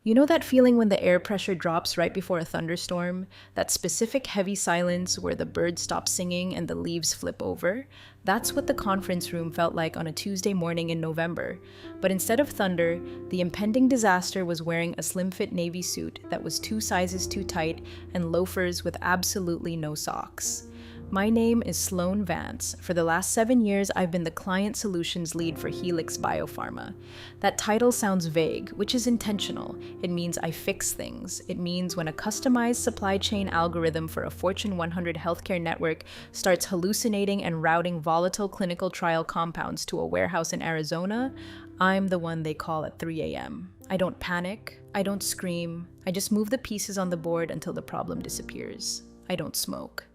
You know that feeling when the air pressure drops right before a thunderstorm? That specific heavy silence where the birds stop singing and the leaves flip over? That's what the conference room felt like on a Tuesday morning in November. But instead of thunder, the impending disaster was wearing a slim-fit navy suit that was 2 sizes too tight and loafers with absolutely no socks. My name is Sloan Vance. For the last 7 years, I've been the Client Solutions Lead for Helix Biopharma. That title sounds vague, which is intentional. It means I fix things. It means when a customized supply chain algorithm for a Fortune 100 healthcare network starts hallucinating and routing volatile clinical trial compounds to a warehouse in Arizona, I'm the one they call at 3 a.m. I don't panic. I don't scream. I just move the pieces on the board until the problem disappears. I don't smoke.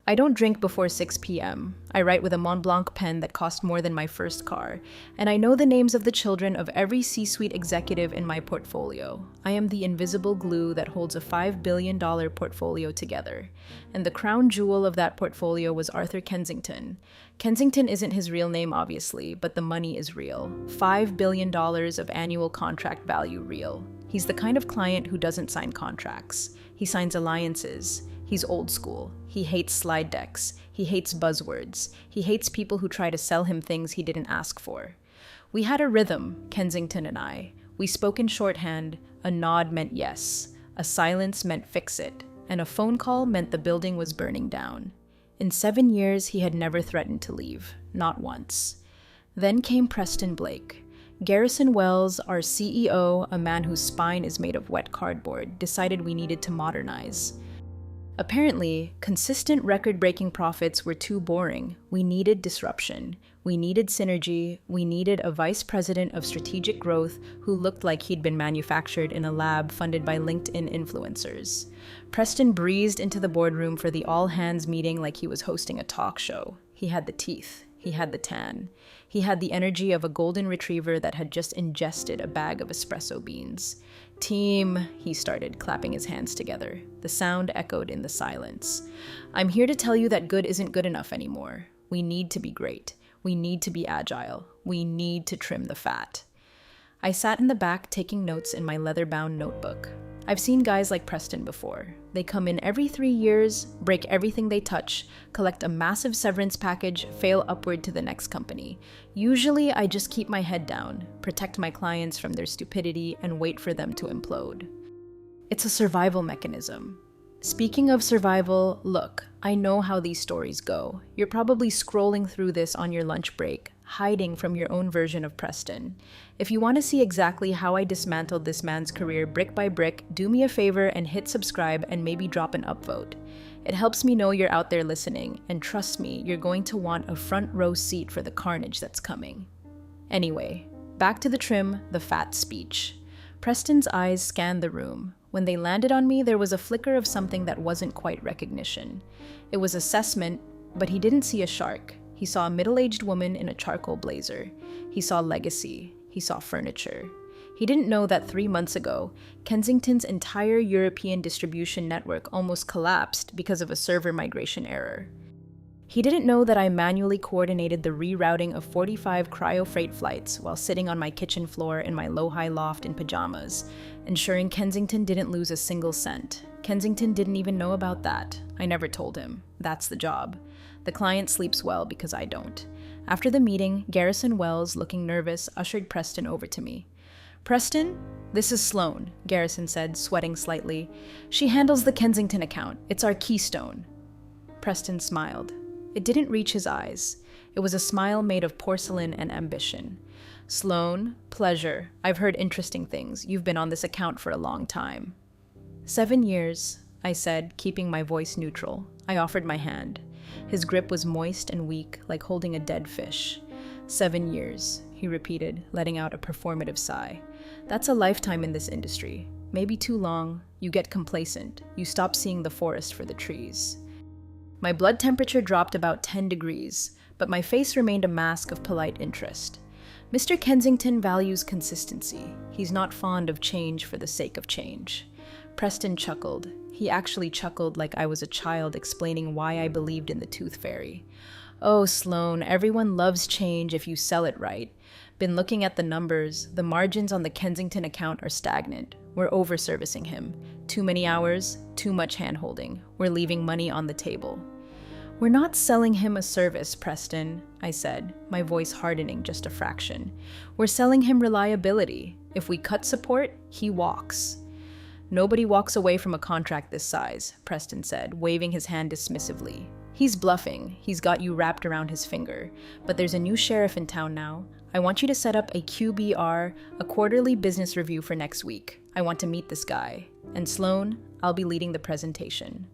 I don't drink before 6 p.m. I write with a Mont Blanc pen that cost more than my first car, and I know the names of the children of every C-suite executive in my portfolio. I am the invisible glue that holds a $5 billion portfolio together. And the crown jewel of that portfolio was Arthur Kensington. Kensington isn't his real name, obviously, but the money is real. $5 billion of annual contract value real. He's the kind of client who doesn't sign contracts. He signs alliances. He's old school. He hates slide decks. He hates buzzwords. He hates people who try to sell him things he didn't ask for. We had a rhythm, Kensington and I. We spoke in shorthand. A nod meant yes. A silence meant fix it. And a phone call meant the building was burning down. In 7 years, he had never threatened to leave. Not once. Then came Preston Blake. Garrison Wells, our CEO, a man whose spine is made of wet cardboard, decided we needed to modernize. Apparently, consistent record-breaking profits were too boring. We needed disruption. We needed synergy. We needed a vice president of strategic growth who looked like he'd been manufactured in a lab funded by LinkedIn influencers. Preston breezed into the boardroom for the all-hands meeting like he was hosting a talk show. He had the teeth. He had the tan. He had the energy of a golden retriever that had just ingested a bag of espresso beans. "Team," he started, clapping his hands together. The sound echoed in the silence. "I'm here to tell you that good isn't good enough anymore. We need to be great. We need to be agile. We need to trim the fat." I sat in the back taking notes in my leather-bound notebook. I've seen guys like Preston before. They come in every 3 years, break everything they touch, collect a massive severance package, fail upward to the next company. Usually, I just keep my head down, protect my clients from their stupidity, and wait for them to implode. It's a survival mechanism. Speaking of survival, look, I know how these stories go. You're probably scrolling through this on your lunch break, hiding from your own version of Preston. If you want to see exactly how I dismantled this man's career brick by brick, do me a favor and hit subscribe and maybe drop an upvote. It helps me know you're out there listening, and trust me, you're going to want a front row seat for the carnage that's coming. Anyway, back to the trim, the fat speech. Preston's eyes scanned the room. When they landed on me, there was a flicker of something that wasn't quite recognition. It was assessment, but he didn't see a shark. He saw a middle-aged woman in a charcoal blazer. He saw legacy. He saw furniture. He didn't know that 3 months ago, Kensington's entire European distribution network almost collapsed because of a server migration error. He didn't know that I manually coordinated the rerouting of 45 cryo-freight flights while sitting on my kitchen floor in my low-high loft in pajamas, ensuring Kensington didn't lose a single cent. Kensington didn't even know about that. I never told him. That's the job. The client sleeps well because I don't. After the meeting, Garrison Wells, looking nervous, ushered Preston over to me. "Preston, this is Sloan," Garrison said, sweating slightly. "She handles the Kensington account. It's our keystone." Preston smiled. It didn't reach his eyes. It was a smile made of porcelain and ambition. "Sloan, pleasure. I've heard interesting things. You've been on this account for a long time." 7 years, I said, keeping my voice neutral. I offered my hand. His grip was moist and weak, like holding a dead fish. 7 years, he repeated, letting out a performative sigh. "That's a lifetime in this industry. Maybe too long. You get complacent. You stop seeing the forest for the trees." My blood temperature dropped about 10 degrees, but my face remained a mask of polite interest. Mr. Kensington values consistency. He's not fond of change for the sake of change. Preston chuckled. He actually chuckled like I was a child explaining why I believed in the tooth fairy. "Oh, Sloan, everyone loves change if you sell it right. Been looking at the numbers. The margins on the Kensington account are stagnant. We're over-servicing him. Too many hours, too much hand-holding. We're leaving money on the table. We're not selling him a service, Preston, I said, my voice hardening just a fraction. We're selling him reliability. If we cut support, he walks. Nobody walks away from a contract this size, Preston said, waving his hand dismissively. He's bluffing. He's got you wrapped around his finger. But there's a new sheriff in town now. I want you to set up a QBR, a quarterly business review for next week. I want to meet this guy. And Sloan, I'll be leading the presentation.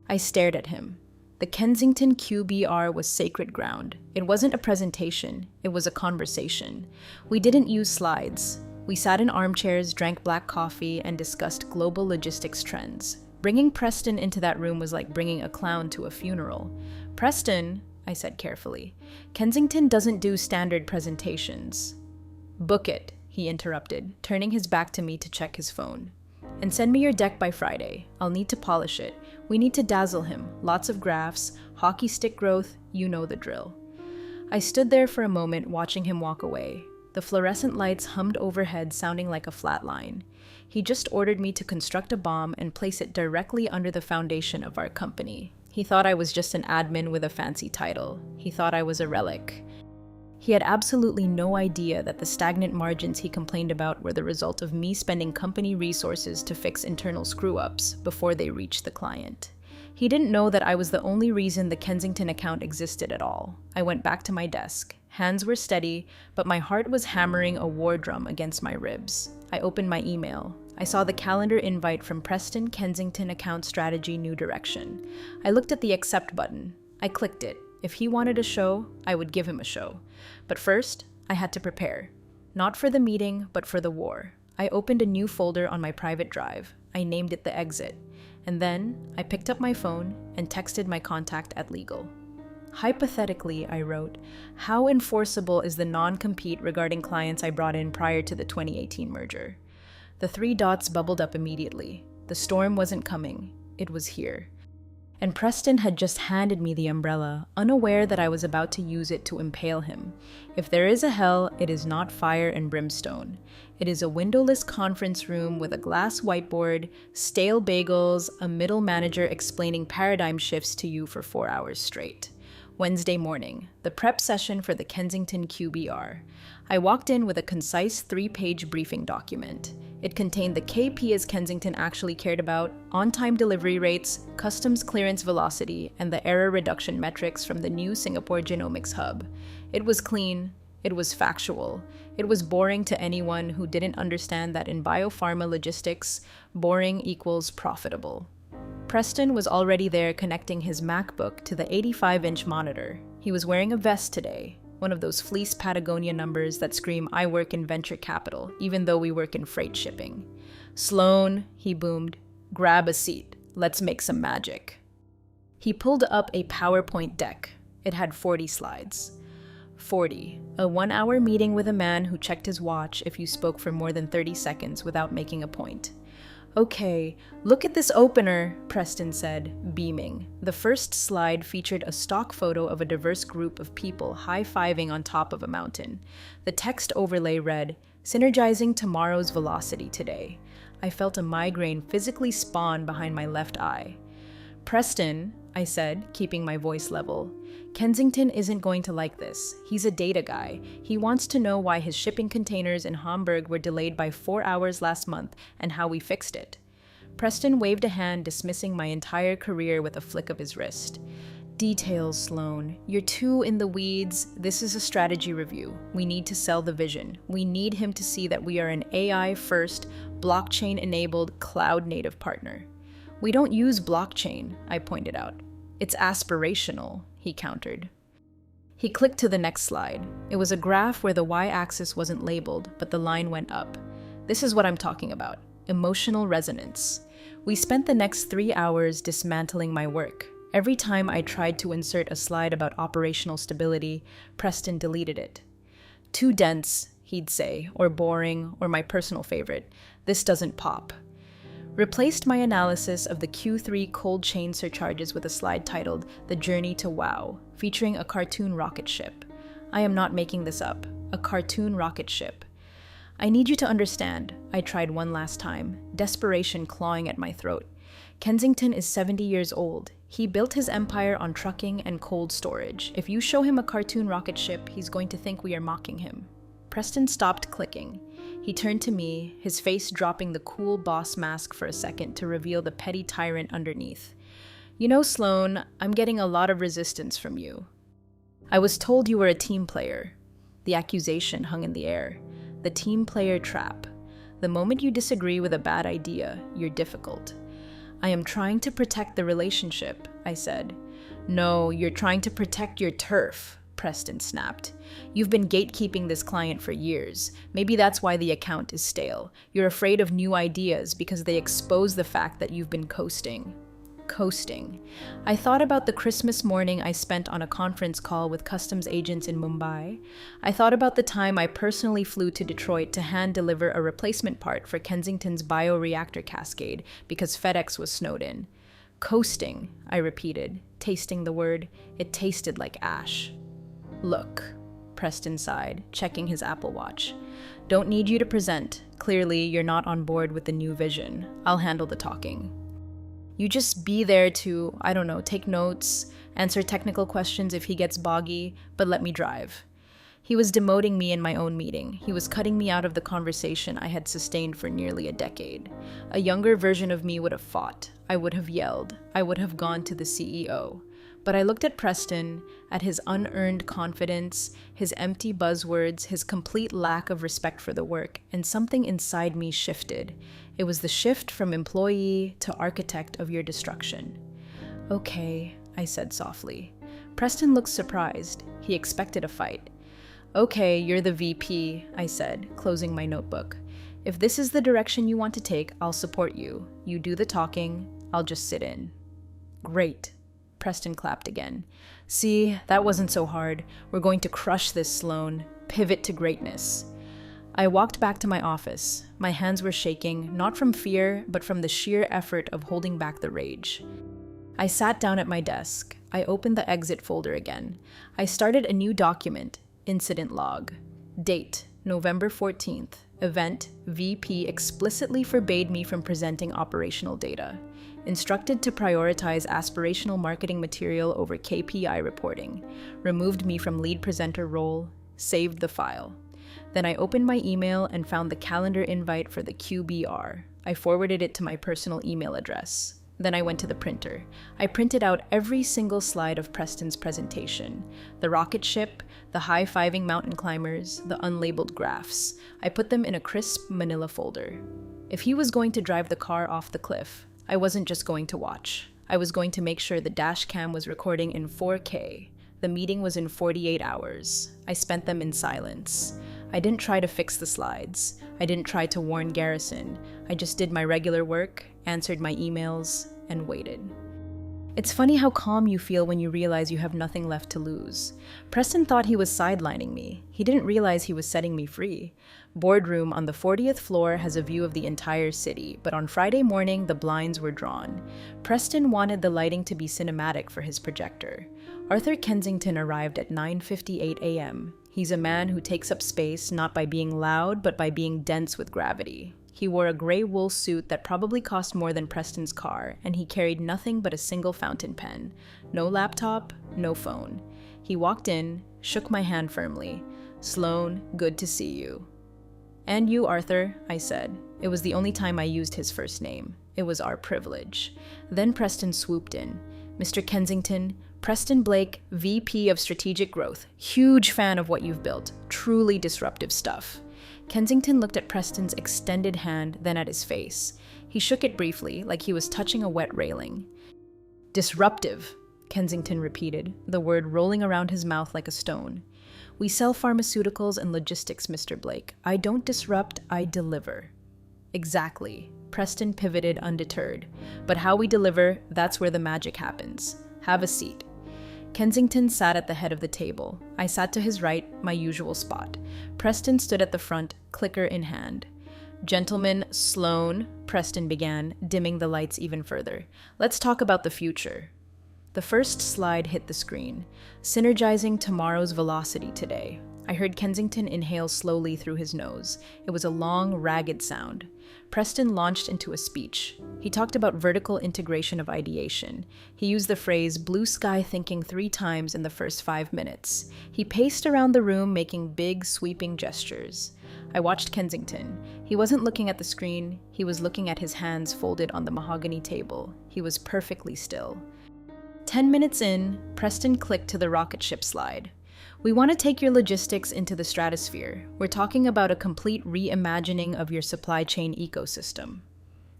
I stared at him. The Kensington QBR was sacred ground. It wasn't a presentation. It was a conversation. We didn't use slides. We sat in armchairs, drank black coffee, and discussed global logistics trends. Bringing Preston into that room was like bringing a clown to a funeral. Preston, I said carefully, Kensington doesn't do standard presentations. Book it, he interrupted, turning his back to me to check his phone. And send me your deck by Friday. I'll need to polish it. We need to dazzle him. Lots of graphs, hockey stick growth, you know the drill. I stood there for a moment watching him walk away. The fluorescent lights hummed overhead, sounding like a flat line. He just ordered me to construct a bomb and place it directly under the foundation of our company. He thought I was just an admin with a fancy title. He thought I was a relic. He had absolutely no idea that the stagnant margins he complained about were the result of me spending company resources to fix internal screw-ups before they reached the client. He didn't know that I was the only reason the Kensington account existed at all. I went back to my desk. Hands were steady, but my heart was hammering a war drum against my ribs. I opened my email. I saw the calendar invite from Preston Kensington Account Strategy New Direction. I looked at the accept button. I clicked it. If he wanted a show, I would give him a show. But first, I had to prepare. Not for the meeting, but for the war. I opened a new folder on my private drive. I named it The Exit. And then, I picked up my phone and texted my contact at legal. Hypothetically, I wrote, how enforceable is the non-compete regarding clients I brought in prior to the 2018 merger? The 3 dots bubbled up immediately. The storm wasn't coming. It was here. And Preston had just handed me the umbrella, unaware that I was about to use it to impale him. If there is a hell, it is not fire and brimstone. It is a windowless conference room with a glass whiteboard, stale bagels, a middle manager explaining paradigm shifts to you for 4 hours straight. Wednesday morning, the prep session for the Kensington QBR. I walked in with a concise 3-page briefing document. It contained the KPIs Kensington actually cared about, on-time delivery rates, customs clearance velocity, and the error reduction metrics from the new Singapore Genomics Hub. It was clean. It was factual. It was boring to anyone who didn't understand that in biopharma logistics, boring equals profitable. Preston was already there connecting his MacBook to the 85-inch monitor. He was wearing a vest today, one of those fleece Patagonia numbers that scream, I work in venture capital, even though we work in freight shipping. Sloan, he boomed, grab a seat. Let's make some magic. He pulled up a PowerPoint deck. It had 40 slides. 40. A 1-hour meeting with a man who checked his watch if you spoke for more than 30 seconds without making a point. Okay, look at this opener, Preston said, beaming. The first slide featured a stock photo of a diverse group of people high-fiving on top of a mountain. The text overlay read, Synergizing tomorrow's velocity today. I felt a migraine physically spawn behind my left eye. Preston, I said, keeping my voice level, Kensington isn't going to like this. He's a data guy. He wants to know why his shipping containers in Hamburg were delayed by 4 hours last month and how we fixed it. Preston waved a hand, dismissing my entire career with a flick of his wrist. Details, Sloan. You're too in the weeds. This is a strategy review. We need to sell the vision. We need him to see that we are an AI-first, blockchain-enabled, cloud-native partner. We don't use blockchain, I pointed out. It's aspirational, he countered. He clicked to the next slide. It was a graph where the y-axis wasn't labeled, but the line went up. This is what I'm talking about. Emotional resonance. We spent the next 3 hours dismantling my work. Every time I tried to insert a slide about operational stability, Preston deleted it. Too dense, he'd say, or boring, or my personal favorite. This doesn't pop. Replaced my analysis of the Q3 cold chain surcharges with a slide titled The Journey to Wow, featuring a cartoon rocket ship. I am not making this up. A cartoon rocket ship. I need you to understand, I tried one last time, desperation clawing at my throat. Kensington is 70 years old. He built his empire on trucking and cold storage. If you show him a cartoon rocket ship, he's going to think we are mocking him. Preston stopped clicking. He turned to me, his face dropping the cool boss mask for a second to reveal the petty tyrant underneath. You know, Sloan, I'm getting a lot of resistance from you. I was told you were a team player. The accusation hung in the air. The team player trap. The moment you disagree with a bad idea, you're difficult. I am trying to protect the relationship, I said. No, you're trying to protect your turf, Preston snapped. You've been gatekeeping this client for years. Maybe that's why the account is stale. You're afraid of new ideas because they expose the fact that you've been coasting. Coasting. I thought about the Christmas morning I spent on a conference call with customs agents in Mumbai. I thought about the time I personally flew to Detroit to hand deliver a replacement part for Kensington's bioreactor cascade because FedEx was snowed in. Coasting, I repeated, tasting the word. It tasted like ash. Look, Preston sighed, checking his Apple Watch. Don't need you to present. Clearly, you're not on board with the new vision. I'll handle the talking. You just be there to, take notes, answer technical questions if he gets boggy, but let me drive. He was demoting me in my own meeting. He was cutting me out of the conversation I had sustained for nearly a decade. A younger version of me would have fought. I would have yelled. I would have gone to the CEO. But I looked at Preston, at his unearned confidence, his empty buzzwords, his complete lack of respect for the work, and something inside me shifted. It was the shift from employee to architect of your destruction. Okay, I said softly. Preston looked surprised. He expected a fight. Okay, you're the VP, I said, closing my notebook. If this is the direction you want to take, I'll support you. You do the talking, I'll just sit in. Great. Preston clapped again. See, that wasn't so hard. We're going to crush this, Sloan. Pivot to greatness. I walked back to my office. My hands were shaking, not from fear, but from the sheer effort of holding back the rage. I sat down at my desk. I opened the exit folder again. I started a new document, incident log. Date, November 14th. Event, VP explicitly forbade me from presenting operational data. Instructed to prioritize aspirational marketing material over KPI reporting. Removed me from lead presenter role. Saved the file. Then I opened my email and found the calendar invite for the QBR. I forwarded it to my personal email address. Then I went to the printer. I printed out every single slide of Preston's presentation. The rocket ship, the high-fiving mountain climbers, the unlabeled graphs. I put them in a crisp manila folder. If he was going to drive the car off the cliff, I wasn't just going to watch. I was going to make sure the dash cam was recording in 4K. The meeting was in 48 hours. I spent them in silence. I didn't try to fix the slides. I didn't try to warn Garrison. I just did my regular work, answered my emails, and waited. It's funny how calm you feel when you realize you have nothing left to lose. Preston thought he was sidelining me. He didn't realize he was setting me free. Boardroom on the 40th floor has a view of the entire city, but on Friday morning, the blinds were drawn. Preston wanted the lighting to be cinematic for his projector. Arthur Kensington arrived at 9:58 a.m. He's a man who takes up space not by being loud, but by being dense with gravity. He wore a gray wool suit that probably cost more than Preston's car, and he carried nothing but a single fountain pen. No laptop, no phone. He walked in, shook my hand firmly. "Sloan, good to see you." "And you, Arthur," I said. It was the only time I used his first name. It was our privilege. Then Preston swooped in. "Mr. Kensington, Preston Blake, VP of Strategic Growth. Huge fan of what you've built. Truly disruptive stuff." Kensington looked at Preston's extended hand, then at his face. He shook it briefly, like he was touching a wet railing. "Disruptive," Kensington repeated, the word rolling around his mouth like a stone. "We sell pharmaceuticals and logistics, Mr. Blake. I don't disrupt, I deliver." "Exactly." Preston pivoted undeterred. "But how we deliver, that's where the magic happens. Have a seat." Kensington sat at the head of the table. I sat to his right, my usual spot. Preston stood at the front, clicker in hand. "Gentlemen, Sloan," Preston began, dimming the lights even further. "Let's talk about the future." The first slide hit the screen. "Synergizing tomorrow's velocity today." I heard Kensington inhale slowly through his nose. It was a long, ragged sound. Preston launched into a speech. He talked about vertical integration of ideation. He used the phrase blue sky thinking 3 times in the first 5 minutes. He paced around the room, making big, sweeping gestures. I watched Kensington. He wasn't looking at the screen. He was looking at his hands folded on the mahogany table. He was perfectly still. 10 minutes in, Preston clicked to the rocket ship slide. We want to take your logistics into the stratosphere. We're talking about a complete reimagining of your supply chain ecosystem.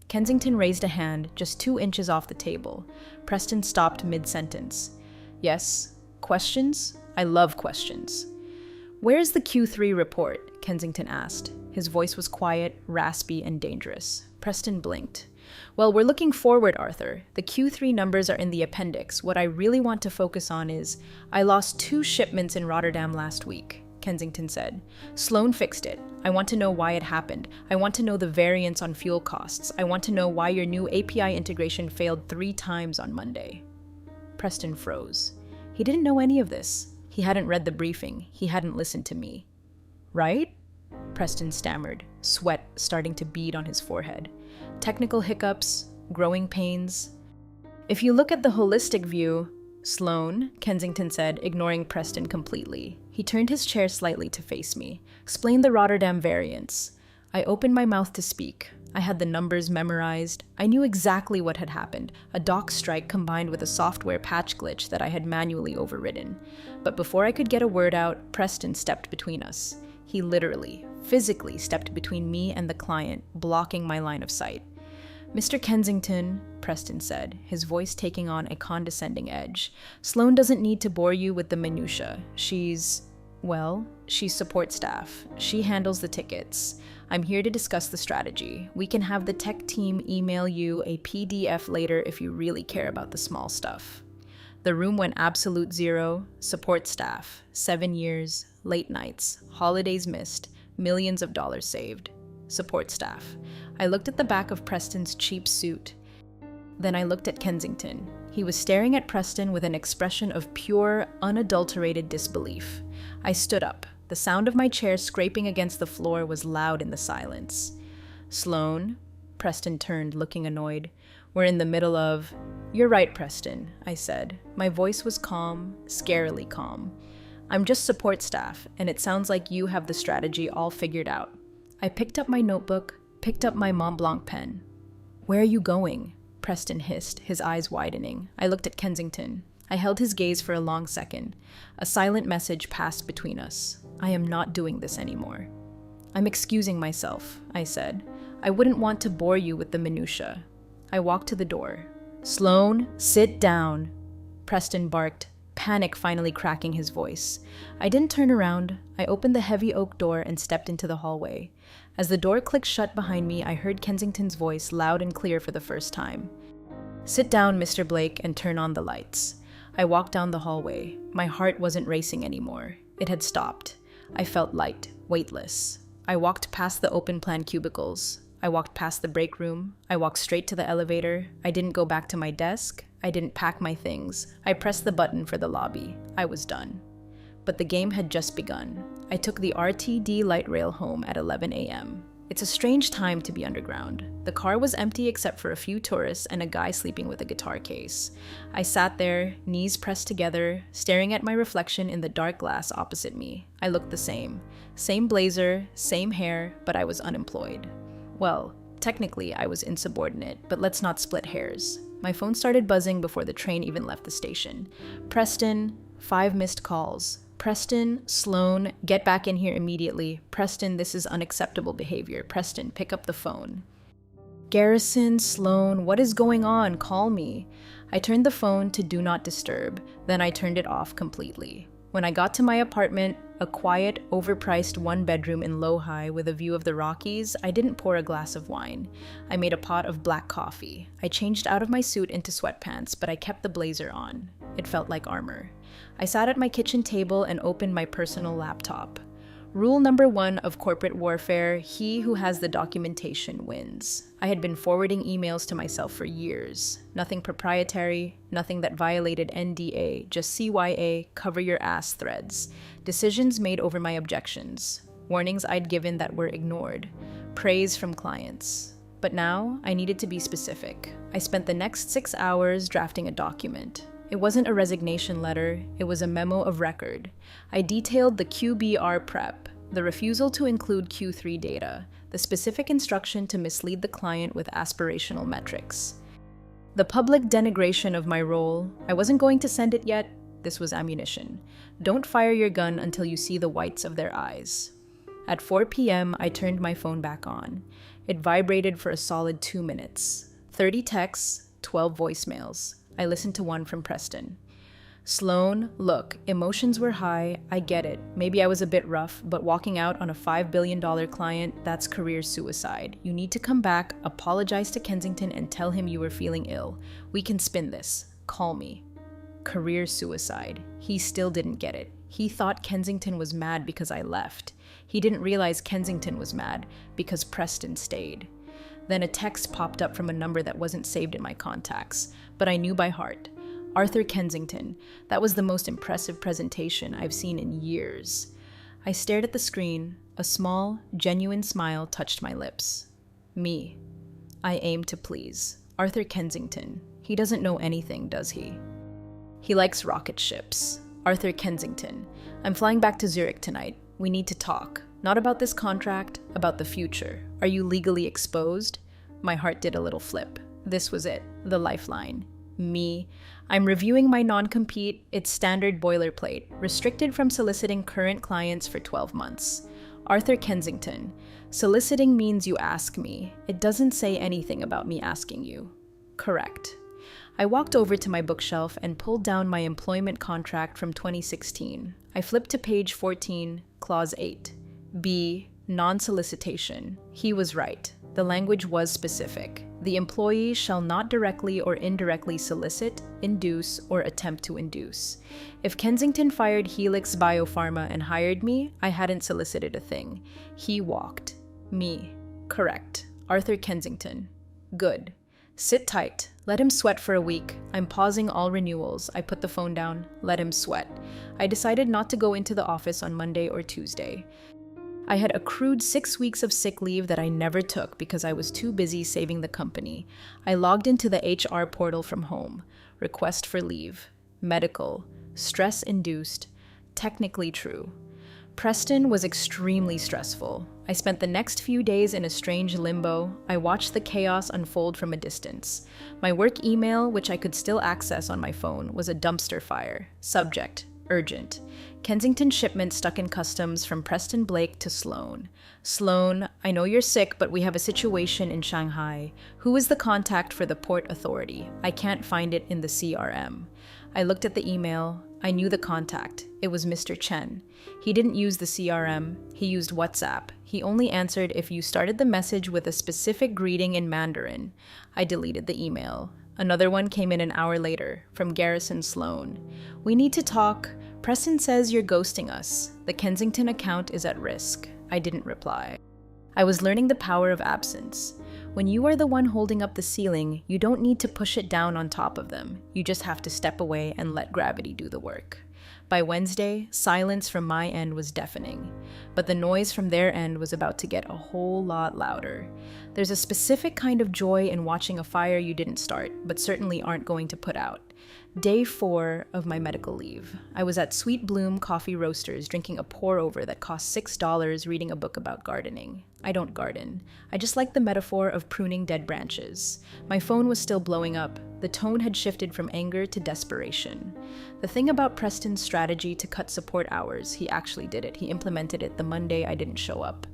Kensington raised a hand just 2 inches off the table. Preston stopped mid-sentence. Yes? Questions? I love questions. Where's the Q3 report? Kensington asked. His voice was quiet, raspy, and dangerous. Preston blinked. Well, we're looking forward, Arthur. The Q3 numbers are in the appendix. What I really want to focus on is, I lost 2 shipments in Rotterdam last week, Kensington said. Sloan fixed it. I want to know why it happened. I want to know the variance on fuel costs. I want to know why your new API integration failed 3 times on Monday. Preston froze. He didn't know any of this. He hadn't read the briefing. He hadn't listened to me. Right? Preston stammered, sweat starting to bead on his forehead. Technical hiccups, growing pains. If you look at the holistic view, Sloan, Kensington said, ignoring Preston completely. He turned his chair slightly to face me. Explain the Rotterdam variance. I opened my mouth to speak. I had the numbers memorized. I knew exactly what had happened, a dock strike combined with a software patch glitch that I had manually overridden. But before I could get a word out, Preston stepped between us. He literally, physically stepped between me and the client, blocking my line of sight. Mr. Kensington, Preston said, his voice taking on a condescending edge, Sloan doesn't need to bore you with the minutiae. She's support staff. She handles the tickets. I'm here to discuss the strategy. We can have the tech team email you a PDF later if you really care about the small stuff. The room went absolute zero. Support staff. 7 years. Late nights. Holidays missed. Millions of dollars saved. Support staff. I looked at the back of Preston's cheap suit. Then I looked at Kensington. He was staring at Preston with an expression of pure, unadulterated disbelief. I stood up. The sound of my chair scraping against the floor was loud in the silence. Sloan? Preston turned, looking annoyed. We're in the middle of... You're right, Preston, I said. My voice was calm, scarily calm. I'm just support staff, and it sounds like you have the strategy all figured out. I picked up my notebook, picked up my Mont Blanc pen. Where are you going? Preston hissed, his eyes widening. I looked at Kensington. I held his gaze for a long second. A silent message passed between us. I am not doing this anymore. I'm excusing myself, I said. I wouldn't want to bore you with the minutiae. I walked to the door. Sloan, sit down, Preston barked, panic finally cracking his voice. I didn't turn around. I opened the heavy oak door and stepped into the hallway. As the door clicked shut behind me, I heard Kensington's voice loud and clear for the first time. Sit down, Mr. Blake, and turn on the lights. I walked down the hallway. My heart wasn't racing anymore. It had stopped. I felt light, weightless. I walked past the open-plan cubicles. I walked past the break room. I walked straight to the elevator. I didn't go back to my desk. I didn't pack my things. I pressed the button for the lobby. I was done. But the game had just begun. I took the RTD light rail home at 11 a.m. It's a strange time to be underground. The car was empty except for a few tourists and a guy sleeping with a guitar case. I sat there, knees pressed together, staring at my reflection in the dark glass opposite me. I looked the same. Same blazer, same hair, but I was unemployed. Well, technically I was insubordinate, but let's not split hairs. My phone started buzzing before the train even left the station. Preston, 5 missed calls. Preston, Sloan, get back in here immediately. Preston, this is unacceptable behavior. Preston, pick up the phone. Garrison, Sloan, what is going on? Call me. I turned the phone to do not disturb, then I turned it off completely. When I got to my apartment, a quiet, overpriced 1-bedroom in Lohi with a view of the Rockies, I didn't pour a glass of wine. I made a pot of black coffee. I changed out of my suit into sweatpants, but I kept the blazer on. It felt like armor. I sat at my kitchen table and opened my personal laptop. Rule number 1 of corporate warfare: he who has the documentation wins. I had been forwarding emails to myself for years. Nothing proprietary, nothing that violated NDA, just CYA, cover your ass threads. Decisions made over my objections. Warnings I'd given that were ignored. Praise from clients. But now, I needed to be specific. I spent the next 6 hours drafting a document. It wasn't a resignation letter, it was a memo of record. I detailed the QBR prep, the refusal to include Q3 data, the specific instruction to mislead the client with aspirational metrics. The public denigration of my role: I wasn't going to send it yet, this was ammunition. Don't fire your gun until you see the whites of their eyes. At 4 p.m., I turned my phone back on. It vibrated for a solid 2 minutes. 30 texts, 12 voicemails. I listened to one from Preston. Sloan, look, emotions were high, I get it. Maybe I was a bit rough, but walking out on a $5 billion client, that's career suicide. You need to come back, apologize to Kensington, and tell him you were feeling ill. We can spin this. Call me. Career suicide. He still didn't get it. He thought Kensington was mad because I left. He didn't realize Kensington was mad because Preston stayed. Then a text popped up from a number that wasn't saved in my contacts, but I knew by heart. Arthur Kensington. That was the most impressive presentation I've seen in years. I stared at the screen. A small, genuine smile touched my lips. Me. I aim to please. Arthur Kensington. He doesn't know anything, does he? He likes rocket ships. Arthur Kensington. I'm flying back to Zurich tonight. We need to talk. Not about this contract, about the future. Are you legally exposed? My heart did a little flip. This was it, the lifeline. Me. I'm reviewing my non-compete. It's standard boilerplate, restricted from soliciting current clients for 12 months. Arthur Kensington. Soliciting means you ask me. It doesn't say anything about me asking you. Correct. I walked over to my bookshelf and pulled down my employment contract from 2016. I flipped to page 14, clause 8. B. Non-solicitation. He was right. The language was specific. The employee shall not directly or indirectly solicit, induce, or attempt to induce. If Kensington fired Helix Biopharma and hired me, I hadn't solicited a thing. He walked. Me. Correct. Arthur Kensington. Good. Sit tight. Let him sweat for a week. I'm pausing all renewals. I put the phone down. Let him sweat. I decided not to go into the office on Monday or Tuesday. I had accrued 6 weeks of sick leave that I never took because I was too busy saving the company. I logged into the HR portal from home. Request for leave. Medical. Stress-induced. Technically true. Preston was extremely stressful. I spent the next few days in a strange limbo. I watched the chaos unfold from a distance. My work email, which I could still access on my phone, was a dumpster fire. Subject: urgent. Kensington shipment stuck in customs from Preston Blake to Sloan. Sloan, I know you're sick, but we have a situation in Shanghai. Who is the contact for the port authority? I can't find it in the CRM. I looked at the email. I knew the contact. It was Mr. Chen. He didn't use the CRM. He used WhatsApp. He only answered if you started the message with a specific greeting in Mandarin. I deleted the email. Another one came in an hour later, from Garrison Sloan. We need to talk. Preston says you're ghosting us. The Kensington account is at risk. I didn't reply. I was learning the power of absence. When you are the one holding up the ceiling, you don't need to push it down on top of them. You just have to step away and let gravity do the work. By Wednesday, silence from my end was deafening, but the noise from their end was about to get a whole lot louder. There's a specific kind of joy in watching a fire you didn't start, but certainly aren't going to put out. Day 4 of my medical leave. I was at Sweet Bloom Coffee Roasters drinking a pour-over that cost $6 reading a book about gardening. I don't garden. I just like the metaphor of pruning dead branches. My phone was still blowing up. The tone had shifted from anger to desperation. The thing about Preston's strategy to cut support hours, he actually did it. He implemented it the Monday I didn't show up.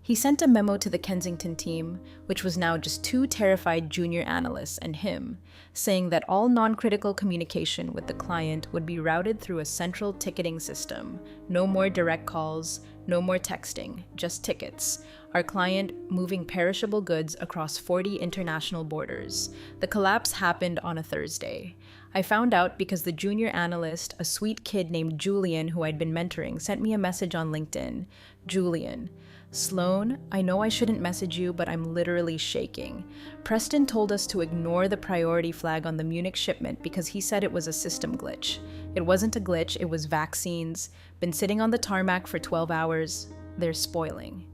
He sent a memo to the Kensington team, which was now just 2 terrified junior analysts and him, saying that all non-critical communication with the client would be routed through a central ticketing system. No more direct calls, no more texting, just tickets. our client moving perishable goods across 40 international borders. The collapse happened on a Thursday. I found out because the junior analyst, a sweet kid named Julian who I'd been mentoring, sent me a message on LinkedIn. Julian: Sloan, I know I shouldn't message you, but I'm literally shaking. Preston told us to ignore the priority flag on the Munich shipment because he said it was a system glitch. It wasn't a glitch, it was vaccines. Been sitting on the tarmac for 12 hours. They're spoiling.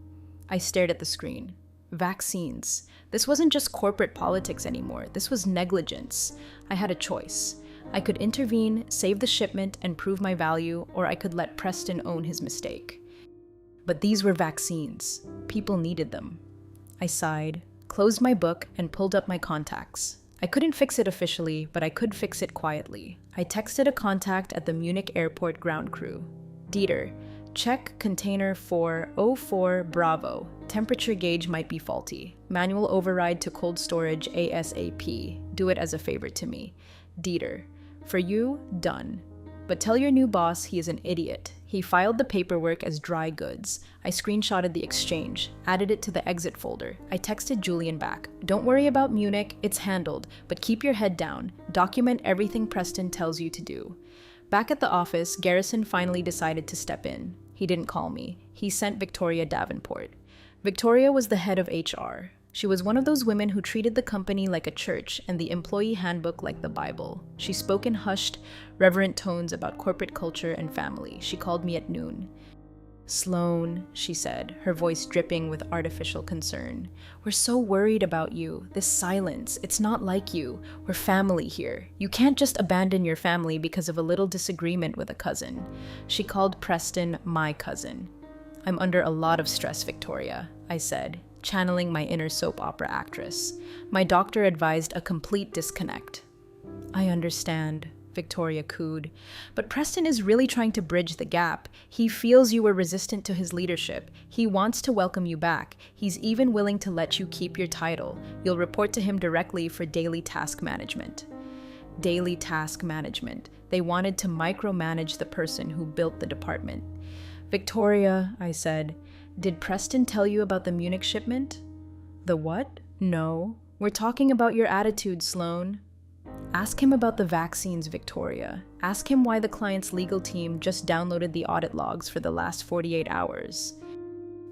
I stared at the screen. Vaccines. This wasn't just corporate politics anymore. This was negligence. I had a choice. I could intervene, save the shipment, and prove my value, or I could let Preston own his mistake. But these were vaccines. People needed them. I sighed, closed my book, and pulled up my contacts. I couldn't fix it officially, but I could fix it quietly. I texted a contact at the Munich airport ground crew. Dieter, check container 404 Bravo. Temperature gauge might be faulty. Manual override to cold storage ASAP. Do it as a favor to me. Dieter, for you, done. But tell your new boss he is an idiot. He filed the paperwork as dry goods. I screenshotted the exchange, added it to the exit folder. I texted Julian back. Don't worry about Munich, it's handled, but keep your head down. Document everything Preston tells you to do. Back at the office, Garrison finally decided to step in. He didn't call me. He sent Victoria Davenport. Victoria was the head of HR. She was one of those women who treated the company like a church and the employee handbook like the Bible. She spoke in hushed, reverent tones about corporate culture and family. She called me at noon. Sloan, she said, her voice dripping with artificial concern. We're so worried about you. This silence, it's not like you. We're family here. You can't just abandon your family because of a little disagreement with a cousin. She called Preston my cousin. I'm under a lot of stress, Victoria, I said, channeling my inner soap opera actress. My doctor advised a complete disconnect. I understand, Victoria cooed. But Preston is really trying to bridge the gap. He feels you were resistant to his leadership. He wants to welcome you back. He's even willing to let you keep your title. You'll report to him directly for daily task management. Daily task management. They wanted to micromanage the person who built the department. Victoria, I said, did Preston tell you about the Munich shipment? The what? No. We're talking about your attitude, Sloan. Ask him about the vaccines, Victoria. Ask him why the client's legal team just downloaded the audit logs for the last 48 hours.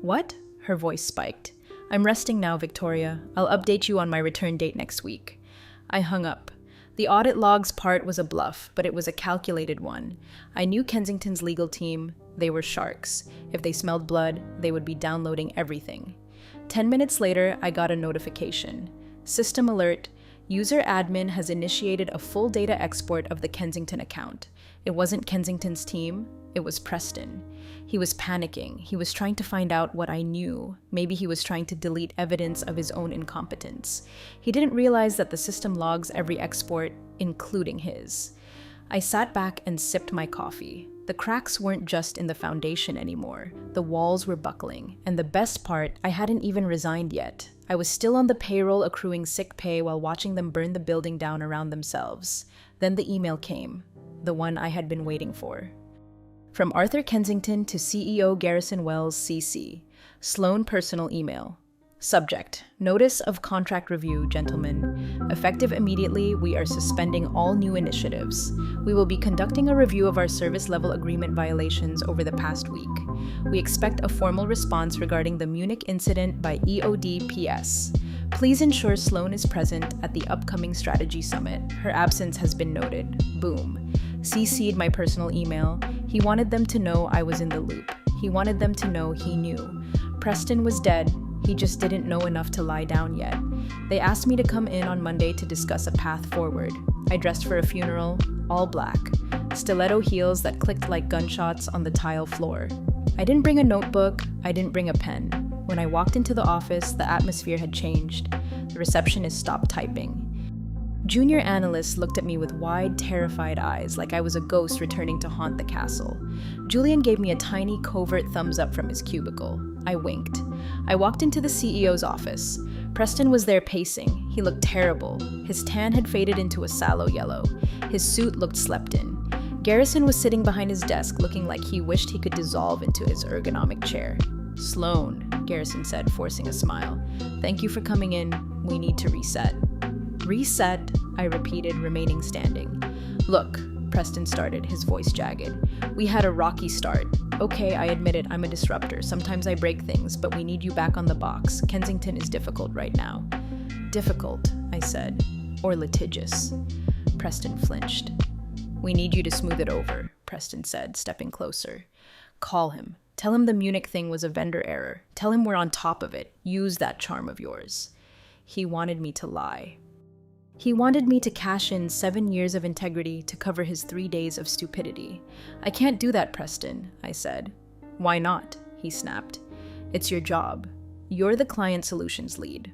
What? Her voice spiked. I'm resting now, Victoria. I'll update you on my return date next week. I hung up. The audit logs part was a bluff, but it was a calculated one. I knew Kensington's legal team. They were sharks. If they smelled blood, they would be downloading everything. 10 minutes later, I got a notification. System alert. User admin has initiated a full data export of the Kensington account. It wasn't Kensington's team, it was Preston. He was panicking. He was trying to find out what I knew. Maybe he was trying to delete evidence of his own incompetence. He didn't realize that the system logs every export, including his. I sat back and sipped my coffee. The cracks weren't just in the foundation anymore. The walls were buckling. And the best part, I hadn't even resigned yet. I was still on the payroll accruing sick pay while watching them burn the building down around themselves. Then the email came, the one I had been waiting for. From Arthur Kensington to CEO Garrison Wells, CC. Sloan personal email. Subject: Notice of contract review, gentlemen. Effective immediately, we are suspending all new initiatives. We will be conducting a review of our service level agreement violations over the past week. We expect a formal response regarding the Munich incident by EOD-PS. Please ensure Sloan is present at the upcoming strategy summit. Her absence has been noted. Boom. CC'd my personal email. He wanted them to know I was in the loop. He wanted them to know he knew. Preston was dead. He just didn't know enough to lie down yet. They asked me to come in on Monday to discuss a path forward. I dressed for a funeral, all black. Stiletto heels that clicked like gunshots on the tile floor. I didn't bring a notebook, I didn't bring a pen. When I walked into the office, the atmosphere had changed. The receptionist stopped typing. Junior analysts looked at me with wide, terrified eyes, like I was a ghost returning to haunt the castle. Julian gave me a tiny, covert thumbs up from his cubicle. I winked. I walked into the CEO's office. Preston was there pacing. He looked terrible. His tan had faded into a sallow yellow. His suit looked slept in. Garrison was sitting behind his desk looking like he wished he could dissolve into his ergonomic chair. Sloan, Garrison said, forcing a smile. Thank you for coming in. We need to reset. Reset, I repeated, remaining standing. Look, Preston started, his voice jagged. We had a rocky start. Okay, I admit it, I'm a disruptor. Sometimes I break things, but we need you back on the box. Kensington is difficult right now. Difficult, I said. Or litigious. Preston flinched. We need you to smooth it over, Preston said, stepping closer. Call him. Tell him the Munich thing was a vendor error. Tell him we're on top of it. Use that charm of yours. He wanted me to lie. He wanted me to cash in 7 years of integrity to cover his 3 days of stupidity. I can't do that, Preston, I said. Why not? He snapped. It's your job. You're the client solutions lead.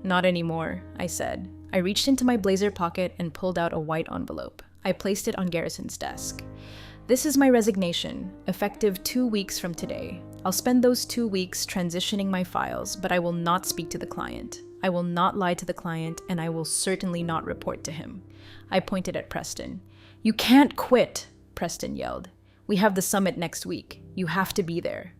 Not anymore, I said. I reached into my blazer pocket and pulled out a white envelope. I placed it on Garrison's desk. This is my resignation, effective 2 weeks from today. I'll spend those 2 weeks transitioning my files, but I will not speak to the client. I will not lie to the client, and I will certainly not report to him. I pointed at Preston. You can't quit, Preston yelled. We have the summit next week. You have to be there.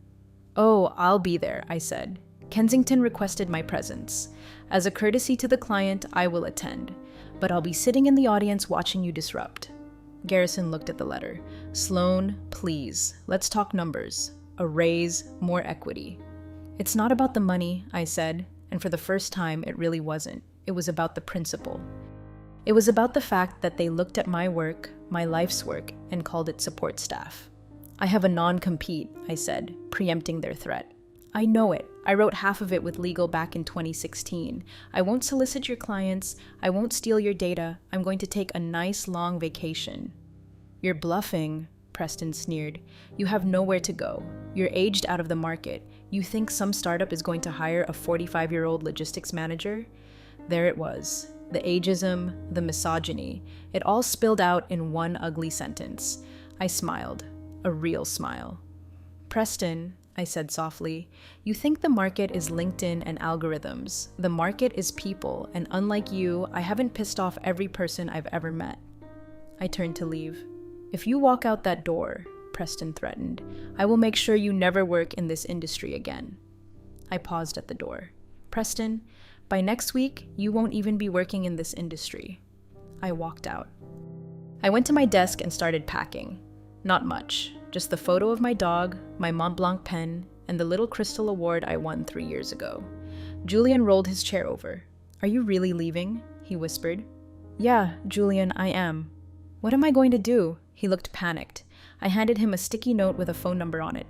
Oh, I'll be there, I said. Kensington requested my presence. As a courtesy to the client, I will attend. But I'll be sitting in the audience watching you disrupt. Garrison looked at the letter. Sloan, please, let's talk numbers. A raise, more equity. It's not about the money, I said, and for the first time, it really wasn't. It was about the principle. It was about the fact that they looked at my work, my life's work, and called it support staff. I have a non-compete, I said, preempting their threat. I know it. I wrote half of it with legal back in 2016. I won't solicit your clients. I won't steal your data. I'm going to take a nice long vacation. You're bluffing, Preston sneered. You have nowhere to go. You're aged out of the market. You think some startup is going to hire a 45-year-old logistics manager? There it was. The ageism, the misogyny. It all spilled out in one ugly sentence. I smiled. A real smile. Preston, I said softly, you think the market is LinkedIn and algorithms. The market is people, and unlike you, I haven't pissed off every person I've ever met. I turned to leave. If you walk out that door, Preston threatened, I will make sure you never work in this industry again. I paused at the door. Preston, by next week, you won't even be working in this industry. I walked out. I went to my desk and started packing. Not much, just the photo of my dog, my Mont Blanc pen, and the little crystal award I won 3 years ago. Julian rolled his chair over. Are you really leaving? He whispered. Yeah, Julian, I am. What am I going to do? He looked panicked. I handed him a sticky note with a phone number on it.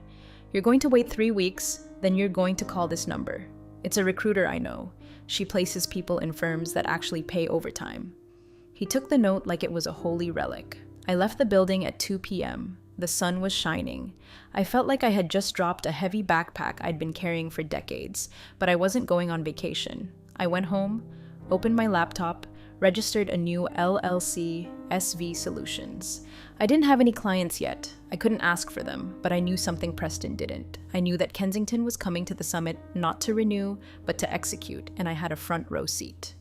You're going to wait 3 weeks, then you're going to call this number. It's a recruiter I know. She places people in firms that actually pay overtime. He took the note like it was a holy relic. I left the building at 2 p.m. The sun was shining. I felt like I had just dropped a heavy backpack I'd been carrying for decades, but I wasn't going on vacation. I went home, opened my laptop, registered a new LLC, SV Solutions. I didn't have any clients yet. I couldn't ask for them, but I knew something Preston didn't. I knew that Kensington was coming to the summit not to renew, but to execute, and I had a front row seat.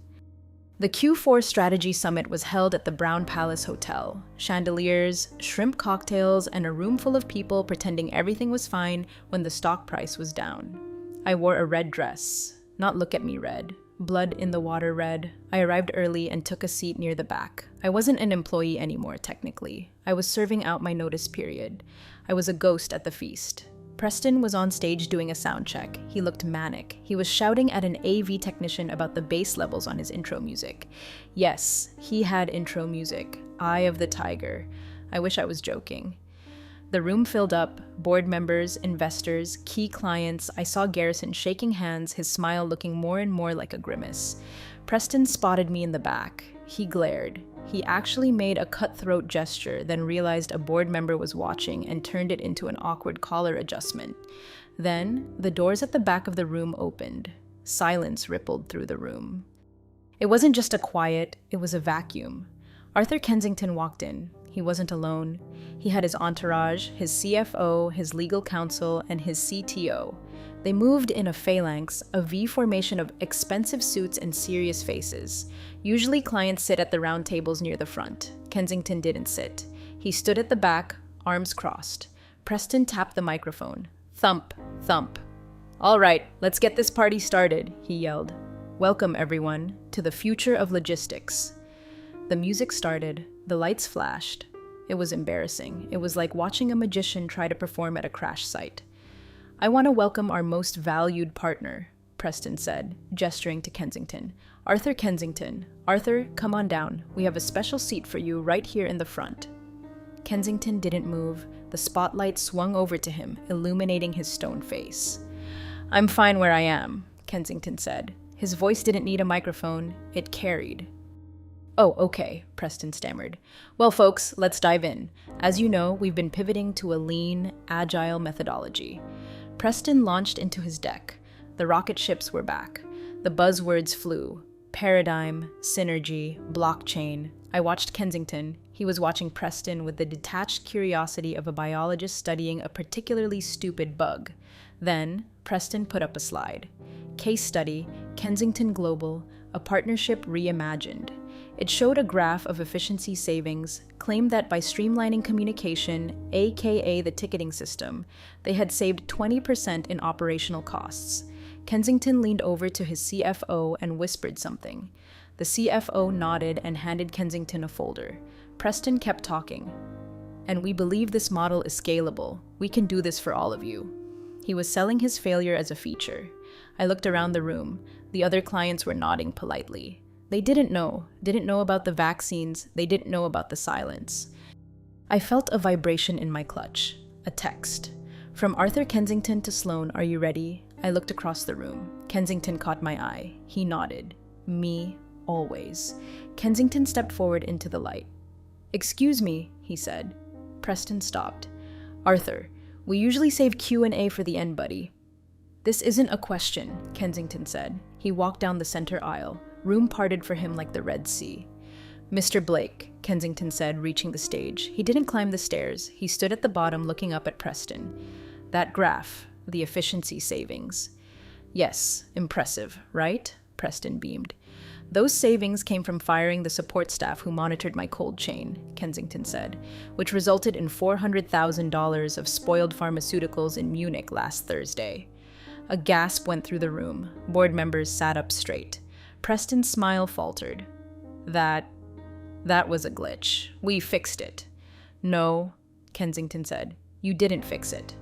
The Q4 Strategy Summit was held at the Brown Palace Hotel. Chandeliers, shrimp cocktails, and a room full of people pretending everything was fine when the stock price was down. I wore a red dress. Not look at me red. Blood in the water red. I arrived early and took a seat near the back. I wasn't an employee anymore, technically. I was serving out my notice period. I was a ghost at the feast. Preston was on stage doing a sound check. He looked manic. He was shouting at an AV technician about the bass levels on his intro music. Yes, he had intro music. Eye of the Tiger. I wish I was joking. The room filled up. Board members, investors, key clients. I saw Garrison shaking hands, his smile looking more and more like a grimace. Preston spotted me in the back. He glared. He actually made a cutthroat gesture, then realized a board member was watching and turned it into an awkward collar adjustment. Then, the doors at the back of the room opened. Silence rippled through the room. It wasn't just a quiet, it was a vacuum. Arthur Kensington walked in. He wasn't alone. He had his entourage, his CFO, his legal counsel, and his CTO. They moved in a phalanx, a V formation of expensive suits and serious faces. Usually clients sit at the round tables near the front. Kensington didn't sit. He stood at the back, arms crossed. Preston tapped the microphone. Thump, thump. All right, let's get this party started, he yelled. Welcome, everyone, to the future of logistics. The music started, the lights flashed. It was embarrassing. It was like watching a magician try to perform at a crash site. I want to welcome our most valued partner, Preston said, gesturing to Kensington. Arthur Kensington. Arthur, come on down. We have a special seat for you right here in the front. Kensington didn't move. The spotlight swung over to him, illuminating his stone face. I'm fine where I am, Kensington said. His voice didn't need a microphone. It carried. Oh, okay, Preston stammered. Well, folks, let's dive in. As you know, we've been pivoting to a lean, agile methodology. Preston launched into his deck. The rocket ships were back. The buzzwords flew. Paradigm, synergy, blockchain. I watched Kensington. He was watching Preston with the detached curiosity of a biologist studying a particularly stupid bug. Then, Preston put up a slide. Case study, Kensington Global, a partnership reimagined. It showed a graph of efficiency savings, claimed that by streamlining communication, aka the ticketing system, they had saved 20% in operational costs. Kensington leaned over to his CFO and whispered something. The CFO nodded and handed Kensington a folder. Preston kept talking. And we believe this model is scalable. We can do this for all of you. He was selling his failure as a feature. I looked around the room. The other clients were nodding politely. They didn't know about the vaccines. They didn't know about the silence. I felt a vibration in my clutch. A text. From Arthur Kensington to Sloan, are you ready? I looked across the room. Kensington caught my eye. He nodded. Me, always. Kensington stepped forward into the light. Excuse me, he said. Preston stopped. Arthur, we usually save Q&A for the end, buddy. This isn't a question, Kensington said. He walked down the center aisle. Room parted for him like the Red Sea. Mr. Blake, Kensington said, reaching the stage. He didn't climb the stairs. He stood at the bottom looking up at Preston. That graph, the efficiency savings. Yes, impressive, right? Preston beamed. Those savings came from firing the support staff who monitored my cold chain, Kensington said, which resulted in $400,000 of spoiled pharmaceuticals in Munich last Thursday. A gasp went through the room. Board members sat up straight. Preston's smile faltered. That was a glitch. We fixed it. No, Kensington said. You didn't fix it.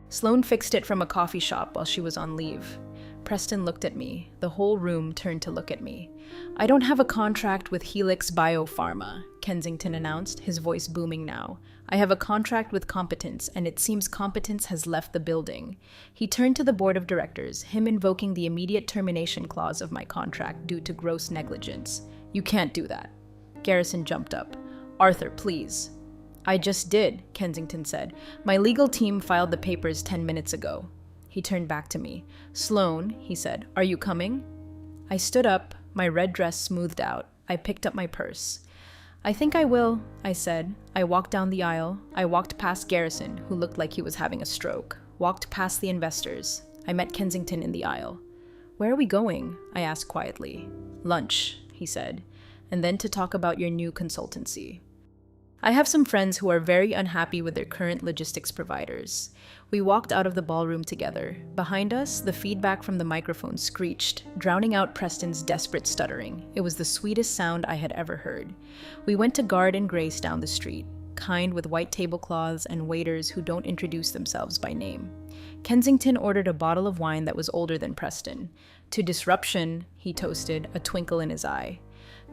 Sloan fixed it from a coffee shop while she was on leave. Preston looked at me. The whole room turned to look at me. I don't have a contract with Helix Biopharma, Kensington announced, his voice booming now. I have a contract with Competence, and it seems Competence has left the building. He turned to the board of directors, him invoking the immediate termination clause of my contract due to gross negligence. You can't do that. Garrison jumped up. Arthur, please. I just did, Kensington said. My legal team filed the papers 10 minutes ago. He turned back to me. Sloan, he said, are you coming? I stood up, my red dress smoothed out. I picked up my purse. I think I will, I said. I walked down the aisle. I walked past Garrison, who looked like he was having a stroke. Walked past the investors. I met Kensington in the aisle. Where are we going? I asked quietly. Lunch, he said, and then to talk about your new consultancy. I have some friends who are very unhappy with their current logistics providers. We walked out of the ballroom together. Behind us, the feedback from the microphone screeched, drowning out Preston's desperate stuttering. It was the sweetest sound I had ever heard. We went to Guard and Grace down the street, kind with white tablecloths and waiters who don't introduce themselves by name. Kensington ordered a bottle of wine that was older than Preston. To disruption, he toasted, a twinkle in his eye.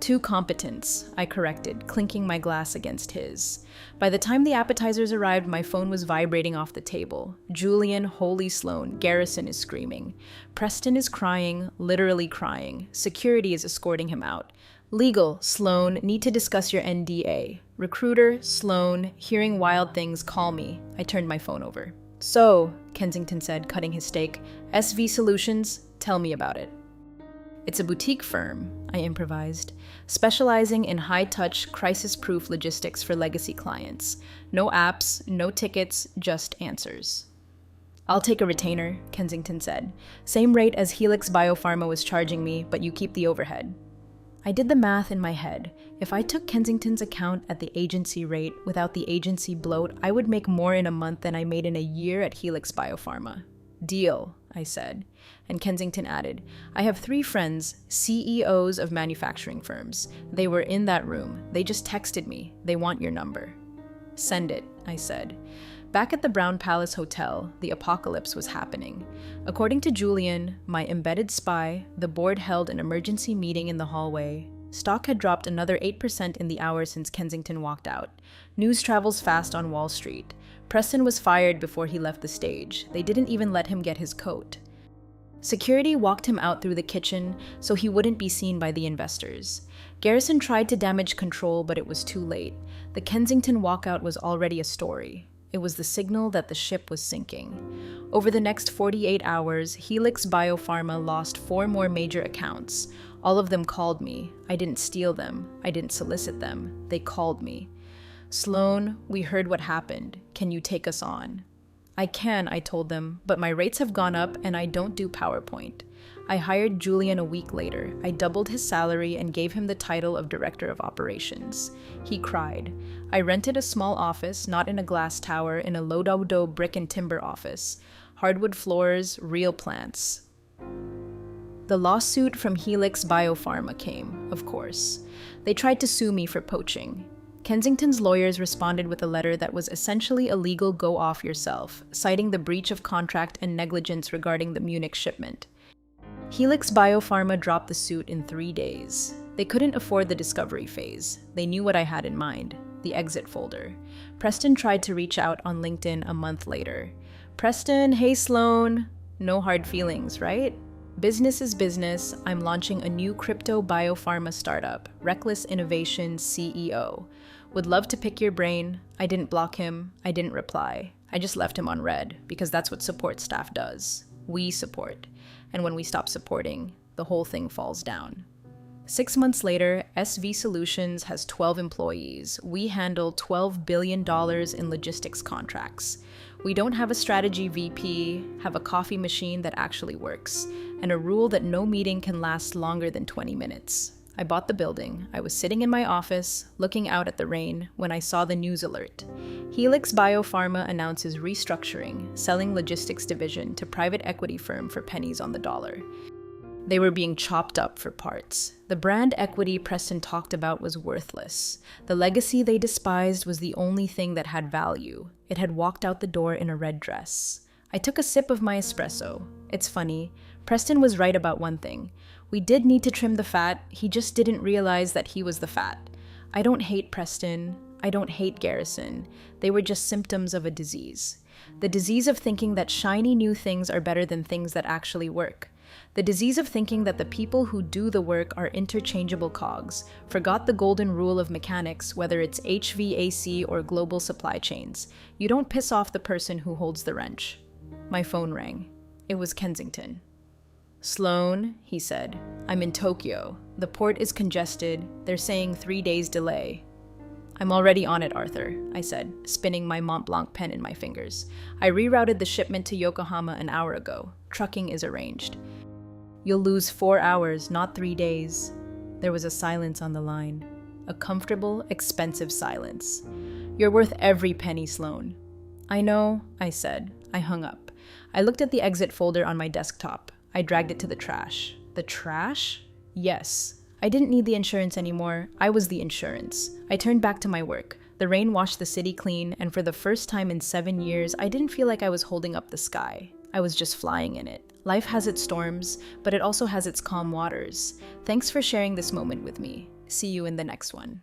To Competence, I corrected, clinking my glass against his. By the time the appetizers arrived, my phone was vibrating off the table. Julian, holy Sloan, Garrison is screaming. Preston is crying, literally crying. Security is escorting him out. Legal, Sloan, need to discuss your NDA. Recruiter, Sloan, hearing wild things, call me. I turned my phone over. So, Kensington said, cutting his steak, SV Solutions, tell me about it. It's a boutique firm, I improvised, specializing in high-touch, crisis-proof logistics for legacy clients. No apps, no tickets, just answers. I'll take a retainer, Kensington said. Same rate as Helix Biopharma was charging me, but you keep the overhead. I did the math in my head. If I took Kensington's account at the agency rate without the agency bloat, I would make more in a month than I made in a year at Helix Biopharma. Deal, I said. And Kensington added, I have 3 friends, CEOs of manufacturing firms. They were in that room. They just texted me. They want your number. Send it, I said. Back at the Brown Palace Hotel, the apocalypse was happening. According to Julian, my embedded spy, the board held an emergency meeting in the hallway. Stock had dropped another 8% in the hour since Kensington walked out. News travels fast on Wall Street. Preston was fired before he left the stage. They didn't even let him get his coat. Security walked him out through the kitchen so he wouldn't be seen by the investors. Garrison tried to damage control, but it was too late. The Kensington walkout was already a story. It was the signal that the ship was sinking. Over the next 48 hours, Helix Biopharma lost 4 more major accounts. All of them called me. I didn't steal them. I didn't solicit them. They called me. Sloan, we heard what happened. Can you take us on? I can, I told them, but my rates have gone up and I don't do PowerPoint. I hired Julian a week later. I doubled his salary and gave him the title of Director of Operations. He cried. I rented a small office, not in a glass tower, in a low-dough brick and timber office. Hardwood floors, real plants. The lawsuit from Helix Biopharma came, of course. They tried to sue me for poaching. Kensington's lawyers responded with a letter that was essentially a legal go off yourself, citing the breach of contract and negligence regarding the Munich shipment. Helix Biopharma dropped the suit in 3 days. They couldn't afford the discovery phase. They knew what I had in mind, the exit folder. Preston tried to reach out on LinkedIn a month later. Preston, hey Sloan. No hard feelings, right? Business is business. I'm launching a new crypto biopharma startup, Reckless Innovations CEO. Would love to pick your brain. I didn't block him. I didn't reply. I just left him on red because that's what support staff does. We support. And when we stop supporting, the whole thing falls down. 6 months later, SV Solutions has 12 employees. We handle $12 billion in logistics contracts. We don't have a strategy VP, have a coffee machine that actually works, and a rule that no meeting can last longer than 20 minutes. I bought the building. I was sitting in my office, looking out at the rain, when I saw the news alert. Helix Biopharma announces restructuring, selling logistics division to private equity firm for pennies on the dollar. They were being chopped up for parts. The brand equity Preston talked about was worthless. The legacy they despised was the only thing that had value. It had walked out the door in a red dress. I took a sip of my espresso. It's funny. Preston was right about one thing. We did need to trim the fat. He just didn't realize that he was the fat. I don't hate Preston. I don't hate Garrison. They were just symptoms of a disease. The disease of thinking that shiny new things are better than things that actually work. The disease of thinking that the people who do the work are interchangeable cogs, forgot the golden rule of mechanics, whether it's HVAC or global supply chains. You don't piss off the person who holds the wrench. My phone rang. It was Kensington. Sloan, he said, I'm in Tokyo. The port is congested. They're saying 3 days delay. I'm already on it, Arthur, I said, spinning my Mont Blanc pen in my fingers. I rerouted the shipment to Yokohama an hour ago. Trucking is arranged. You'll lose 4 hours, not 3 days. There was a silence on the line. A comfortable, expensive silence. You're worth every penny, Sloan. I know, I said. I hung up. I looked at the exit folder on my desktop. I dragged it to the trash. The trash? Yes. I didn't need the insurance anymore. I was the insurance. I turned back to my work. The rain washed the city clean, and for the first time in 7 years, I didn't feel like I was holding up the sky. I was just flying in it. Life has its storms, but it also has its calm waters. Thanks for sharing this moment with me. See you in the next one.